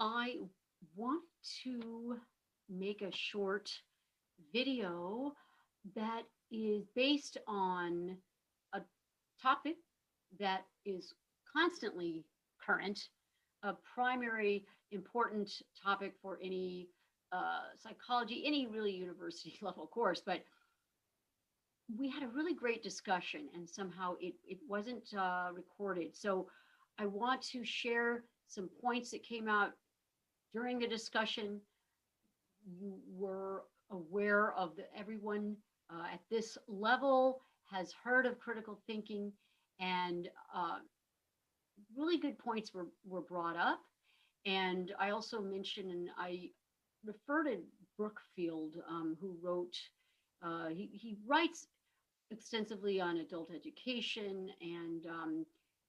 I want to make a short video that is based on a topic that is constantly current, a primary important topic for any psychology, any really university level course. But we had a really great discussion, and somehow it wasn't recorded. So I want to share some points that came out during the discussion. You were aware of everyone at this level has heard of critical thinking, and really good points were brought up. And I also mentioned, and I refer to Brookfield, who wrote, he writes extensively on adult education and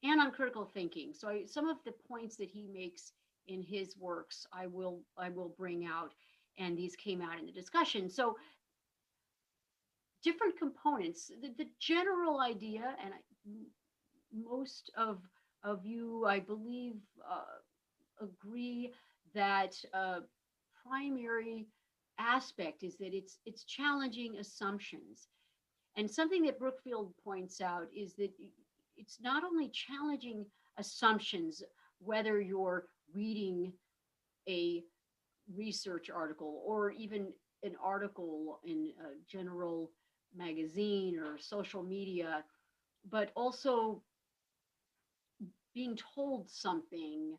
on critical thinking. So some of the points that he makes in his works, I will bring out, and these came out in the discussion. So different components, the general idea, and most of you, I believe, agree that primary aspect is that it's challenging assumptions. And something that Brookfield points out is that it's not only challenging assumptions, whether you're reading a research article or even an article in a general magazine or social media, but also being told something,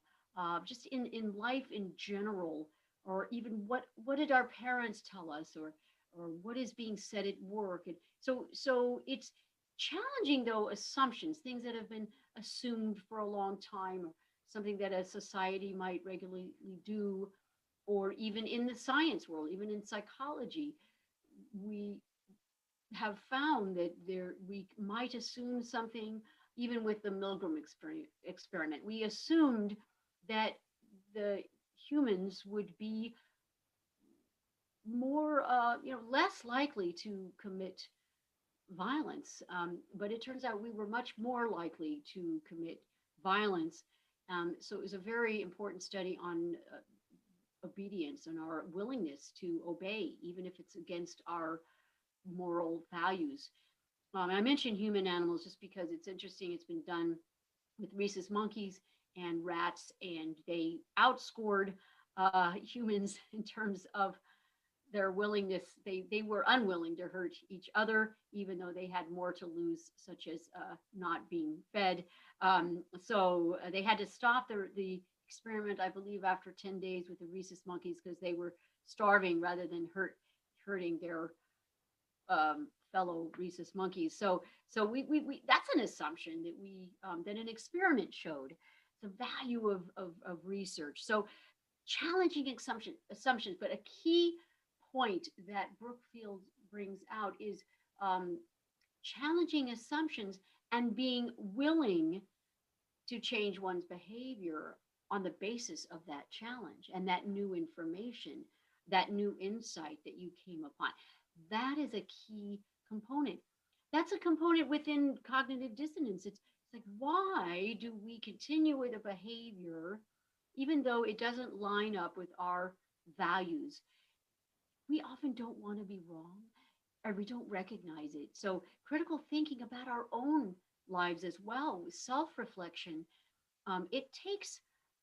just in life in general, or even what did our parents tell us, or what is being said at work. And so it's challenging, though, assumptions, things that have been assumed for a long time, or something that a society might regularly do, or even in the science world, even in psychology, we have found that there we might assume something. Even with the Milgram experiment, we assumed that the humans would be more, less likely to commit violence. But it turns out we were much more likely to commit violence. So it was a very important study on obedience and our willingness to obey, even if it's against our moral values. I mentioned human animals just because it's interesting. It's been done with rhesus monkeys and rats, and they outscored humans in terms of their willingness. They were unwilling to hurt each other, even though they had more to lose, such as not being fed. So they had to stop the experiment, I believe, after 10 days with the rhesus monkeys because they were starving rather than hurting their fellow rhesus monkeys. So we that's an assumption that that an experiment showed the value of research. So challenging assumptions, but a key point that Brookfield brings out is challenging assumptions and being willing to change one's behavior on the basis of that challenge and that new information, that new insight that you came upon. That is a key component. That's a component within cognitive dissonance. It's like, why do we continue with a behavior even though it doesn't line up with our values? We often don't want to be wrong, or we don't recognize it. So critical thinking about our own lives as well, self-reflection, it takes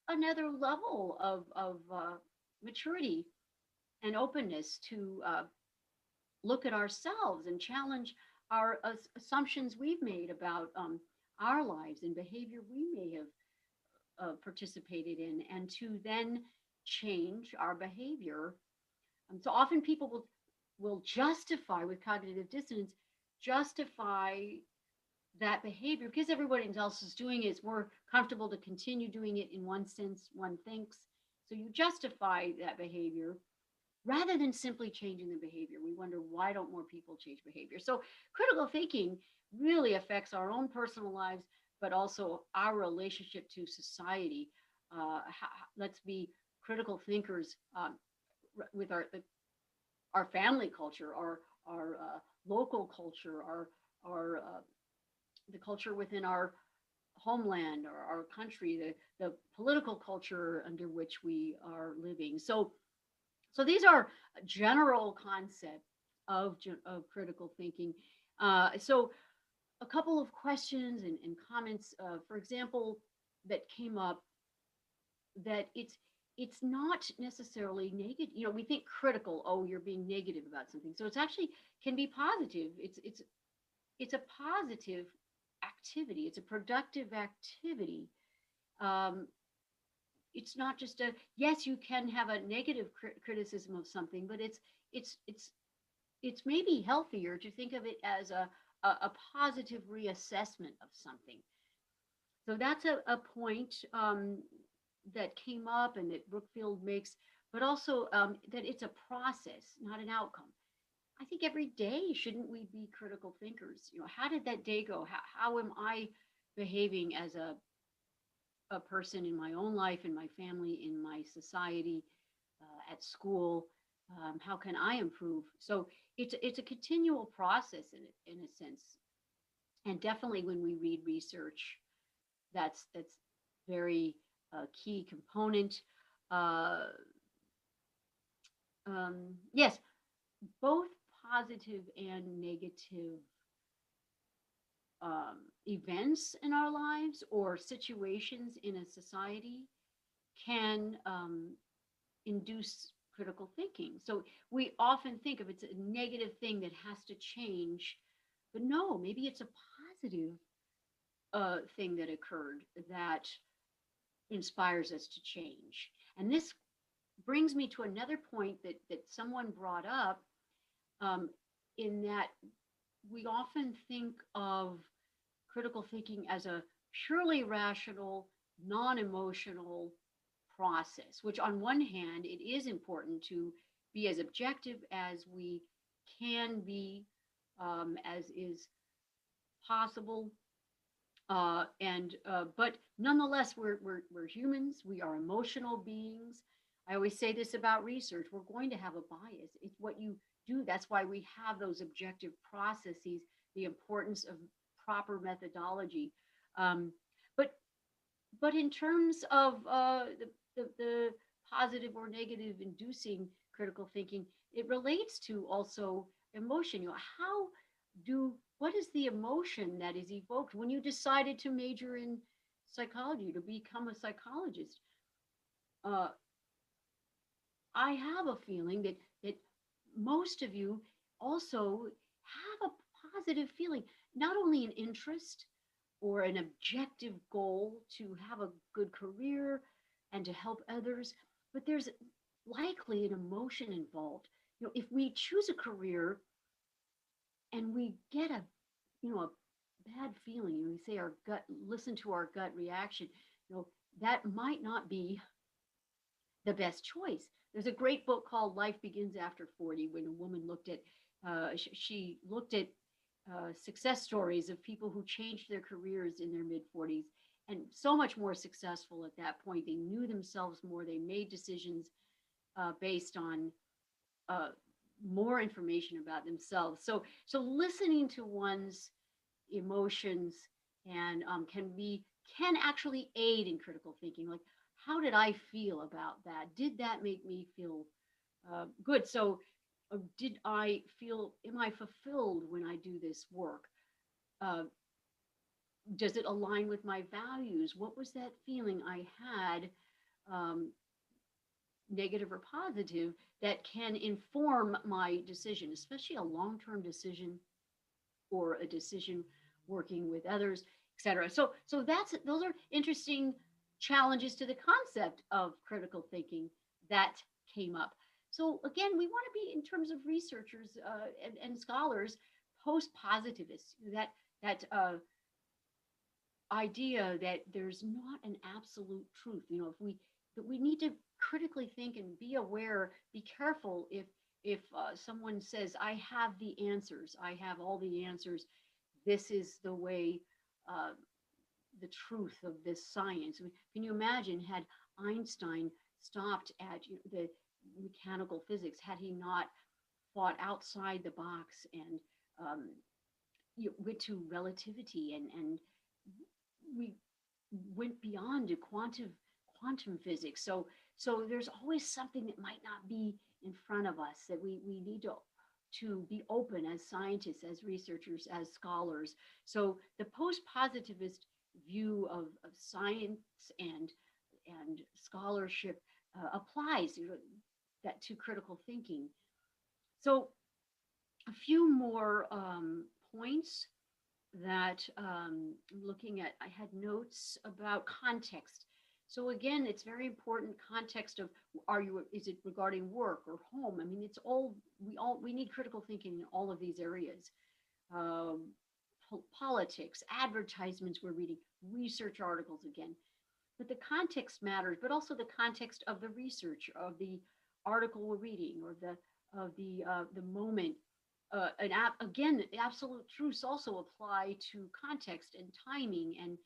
another level of maturity and openness to look at ourselves and challenge our assumptions we've made about our lives and behavior we may have participated in, and to then change our behavior. So often people will justify, with cognitive dissonance, justify that behavior because everybody else is doing it. It's more comfortable to continue doing it in one sense, one thinks. So you justify that behavior rather than simply changing the behavior. We wonder, why don't more people change behavior? So critical thinking really affects our own personal lives, but also our relationship to society. Let's be critical thinkers with our family culture, our local culture, our the culture within our homeland or our country, the political culture under which we are living. So these are general concepts of critical thinking. So a couple of questions and comments, for example, that came up, that it's not necessarily negative. You know, we think critical, oh, you're being negative about something. So it's actually can be positive. It's a positive activity. It's a productive activity. Um, it's not just a yes. You can have a negative criticism of something, but it's it's it's maybe healthier to think of it as a positive reassessment of something. So that's a point that came up and that Brookfield makes, but also that it's a process, not an outcome. I think every day, shouldn't we be critical thinkers? You know, how did that day go? How am I behaving as a person in my own life, in my family, in my society, at school? How can I improve? So it's a continual process in a sense, and definitely when we read research, that's very key component. Uh, yes, both positive and negative events in our lives or situations in a society can induce critical thinking. So we often think of it's a negative thing that has to change, but no, maybe it's a positive thing that occurred that inspires us to change. And this brings me to another point that someone brought up, um, in that we often think of critical thinking as a purely rational, non emotional process, which, on one hand, it is important to be as objective as we can be, as is possible. And But nonetheless, we're humans. We are emotional beings. I always say this about research: we're going to have a bias. It's what you do. That's why we have those objective processes. The importance of proper methodology. Um, but but in terms of the positive or negative inducing critical thinking, it relates to also emotion. You know, how do what is the emotion that is evoked when you decided to major in psychology, to become a psychologist? Uh, I have a feeling that most of you also have a positive feeling, not only an interest or an objective goal to have a good career and to help others, but there's likely an emotion involved. You know, if we choose a career and we get a bad feeling, we say our gut, listen to our gut reaction, that might not be the best choice. There's a great book called Life Begins After 40, when a woman looked at, she looked at success stories of people who changed their careers in their mid 40s and so much more successful at that point. They knew themselves more, they made decisions based on uh, more information about themselves. So listening to one's emotions and can actually aid in critical thinking. Like, how did I feel about that? Did that make me feel good? So, did I feel? Am I fulfilled when I do this work? Uh, does it align with my values? What was that feeling I had, um, negative or positive, that can inform my decision, especially a long-term decision or a decision working with others, etc. So those are interesting challenges to the concept of critical thinking that came up. So again, we want to be, in terms of researchers and scholars, post positivists. That idea that there's not an absolute truth. You know, if we that we need to critically think and be aware, be careful if someone says, I have the answers, I have all the answers, this is the way, uh, the truth of this science. I mean, can you imagine, had Einstein stopped at the mechanical physics, had he not thought outside the box and went to relativity, and we went beyond to quantum physics. So there's always something that might not be in front of us that we need to be open as scientists, as researchers, as scholars. So the post-positivist view of science and scholarship applies, that to critical thinking. So a few more points that I'm looking at. I had notes about context. So again, it's very important context of, is it regarding work or home? I mean, it's we need critical thinking in all of these areas. Um, Politics, advertisements we're reading, research articles again. But the context matters, but also the context of the research, of the article we're reading, or the moment. Again, absolute truths also apply to context and timing and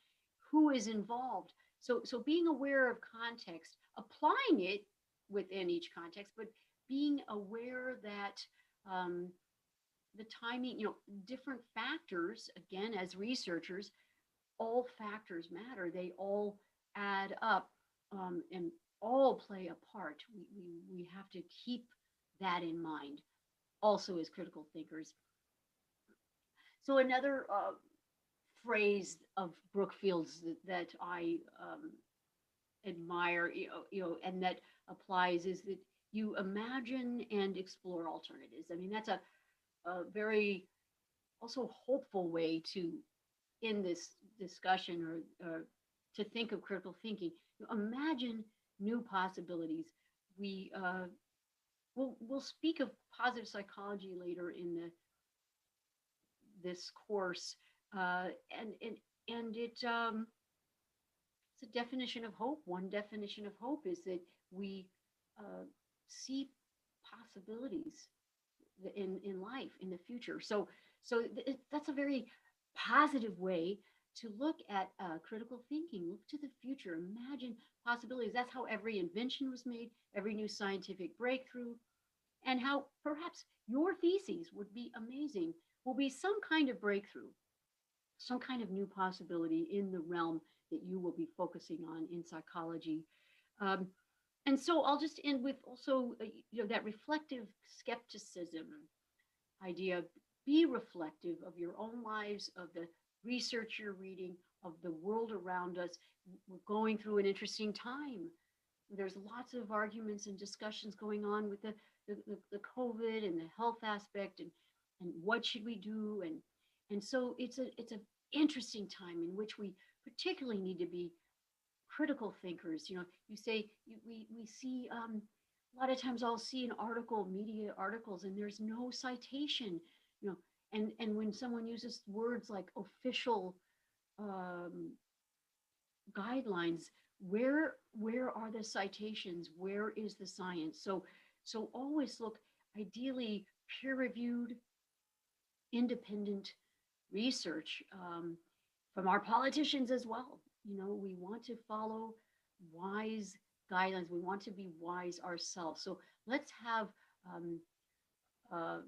who is involved. So being aware of context, applying it within each context, but being aware that um, the timing, different factors, again, as researchers, all factors matter. They all add up, and all play a part. We have to keep that in mind also as critical thinkers. So another phrase of Brookfield's that I admire, and that applies is that you imagine and explore alternatives. I mean, that's a very also hopeful way to end this discussion, or to think of critical thinking. Imagine new possibilities. We we'll speak of positive psychology later in this course, uh, and and and it's a definition of hope. One definition of hope is that we uh, see possibilities in life in the future. That's a very positive way to look at critical thinking. Look to the future. Imagine possibilities. That's how every invention was made, every new scientific breakthrough, and how perhaps your theses would be amazing, will be some kind of breakthrough, some kind of new possibility in the realm that you will be focusing on in psychology. Um, and so I'll just end with also, that reflective skepticism idea. Be reflective of your own lives, of the research you're reading, of the world around us. We're going through an interesting time. There's lots of arguments and discussions going on with the COVID and the health aspect, and what should we do, and so it's a interesting time in which we particularly need to be critical thinkers. You say we see, a lot of times I'll see an article, media articles, and there's no citation, you know, and when someone uses words like official um, guidelines, where are the citations? Where is the science? So always look, ideally peer reviewed, independent research, from our politicians as well. We want to follow wise guidelines. We want to be wise ourselves. So let's have um, uh,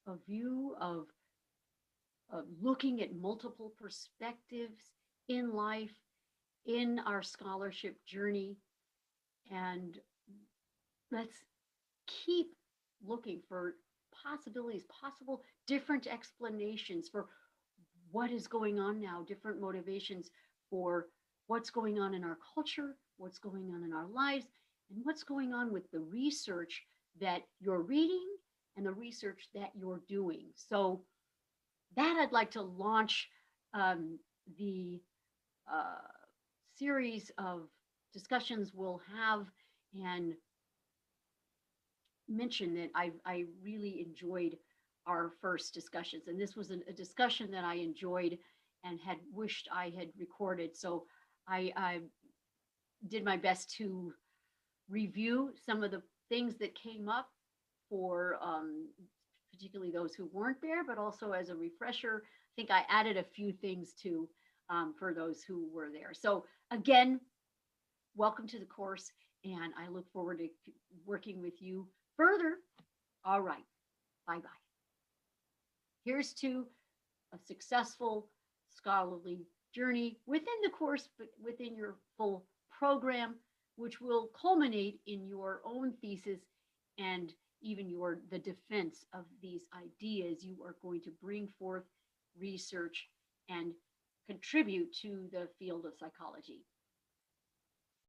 a view of looking at multiple perspectives in life, in our scholarship journey, and let's keep looking for possibilities, possible different explanations for what is going on now, different motivations for what's going on in our culture, what's going on in our lives, and what's going on with the research that you're reading and the research that you're doing. So that I'd like to launch the uh, series of discussions we'll have, and mention that I really enjoyed our first discussions, and this was a discussion that I enjoyed and had wished I had recorded. So I did my best to review some of the things that came up for particularly those who weren't there, but also as a refresher. I think I added a few things too, for those who were there. So again, welcome to the course, and I look forward to working with you further. All right, bye bye. Here's to a successful scholarly journey within the course, but within your full program, which will culminate in your own thesis and even the defense of these ideas you are going to bring forth, research, and contribute to the field of psychology.